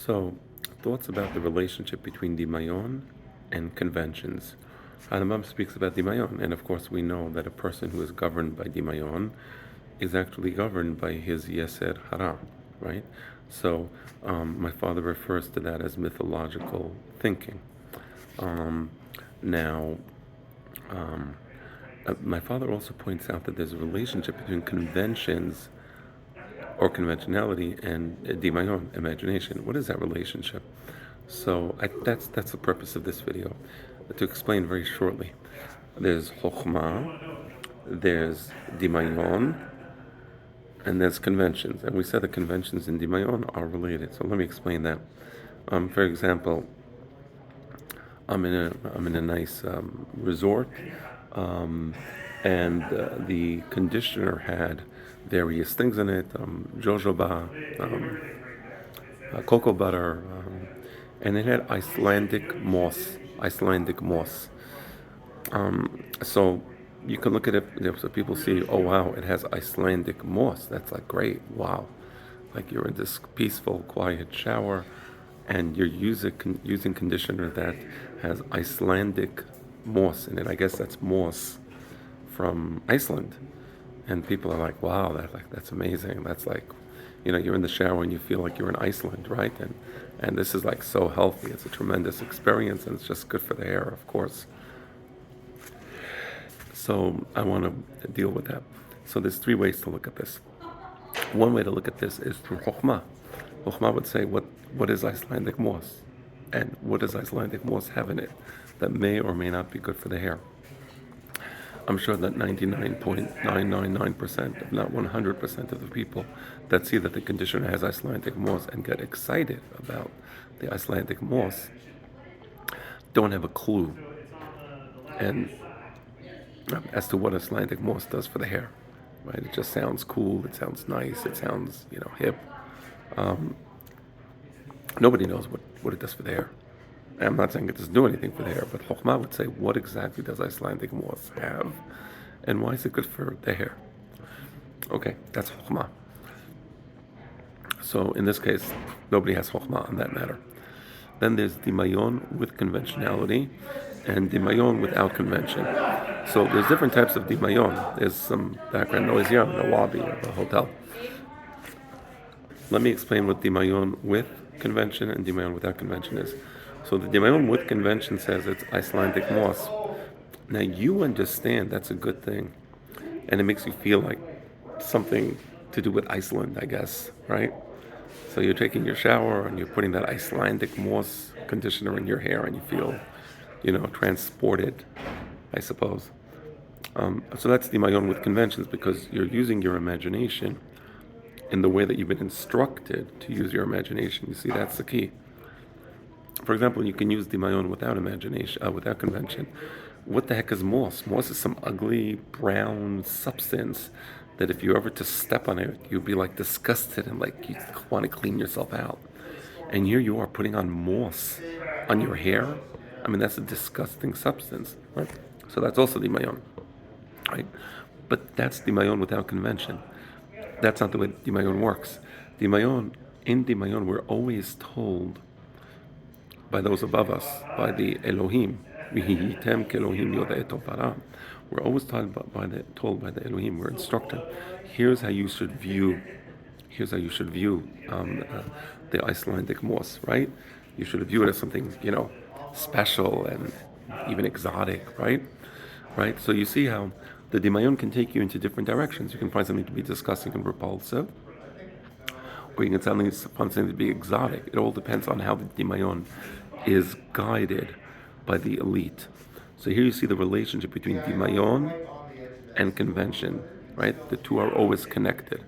So, thoughts about the relationship between Dimayon and conventions. Rambam speaks about Dimayon, and of course we know that a person who is governed by Dimayon is actually governed by his Yeser Hara, right? So, my father refers to that as mythological thinking. Um, now, um, my father also points out that there's a relationship between conventions or conventionality and Dimayon, imagination. What is that relationship? So that's the purpose of this video, to explain very shortly. There's Chokhmah, there's Dimayon, and there's conventions. And we said the conventions and Dimayon are related. So let me explain that. For example, I'm in a nice resort, and the conditioner had various things in it, jojoba, cocoa butter, and it had Icelandic moss. Icelandic moss. So you can look at it. So people see, oh wow, it has Icelandic moss. That's like great. Wow, like you're in this peaceful, quiet shower, and you're using conditioner that has Icelandic moss in it. I guess that's moss from Iceland, and people are like, wow, that's amazing. That's like, you're in the shower and you feel like you're in Iceland, right? And this is like so healthy. It's a tremendous experience, and it's just good for the hair, of course. So I want to deal with that. So there's three ways to look at this. One way to look at this is through Chokhmah. Chokhmah would say, what is Icelandic moss? And what does Icelandic moss have in it that may or may not be good for the hair? I'm sure that 99.999%, if not 100% of the people that see that the conditioner has Icelandic moss and get excited about the Icelandic moss don't have a clue and as to what Icelandic moss does for the hair. Right? It just sounds cool. It sounds nice. It sounds, hip. Nobody knows what it does for the hair. And I'm not saying it doesn't do anything for the hair, but Chokhmah would say, what exactly does Icelandic moss have, and why is it good for the hair? Okay, that's Chokhmah. So in this case, nobody has Chokhmah on that matter. Then there's Dimayon with conventionality, and Dimayon without convention. So there's different types of Dimayon. There's some background noise here in the lobby of the hotel. Let me explain what Dimayon with convention and Dimayon without convention is. So the Dimayon with convention says it's Icelandic moss. Now you understand that's a good thing, and it makes you feel like something to do with Iceland, I guess, right? So you're taking your shower and you're putting that Icelandic moss conditioner in your hair, and you feel, transported, I suppose. So that's Dimayon with conventions, because you're using your imagination in the way that you've been instructed to use your imagination. You see, that's the key. For example, you can use Dimayon without imagination, without convention. What the heck is moss? Moss is some ugly brown substance that if you ever to step on it, you'd be like disgusted and like you want to clean yourself out. And here you are putting on moss on your hair. I mean, that's a disgusting substance, right? So that's also Dimayon, right? But that's Dimayon without convention. That's not the way Dimayon works. In Dimayon, we're always told by those above us, by the Elohim. We're always told by the Elohim. We're instructed. Here's how you should view. The Icelandic moss, right? You should view it as something, special and even exotic, right? Right. So you see how the Dimayon can take you into different directions. You can find something to be disgusting and repulsive, or you can find something to be exotic. It all depends on how the Dimayon is guided by the elite. So here you see the relationship between Dimayon and convention, right? The two are always connected.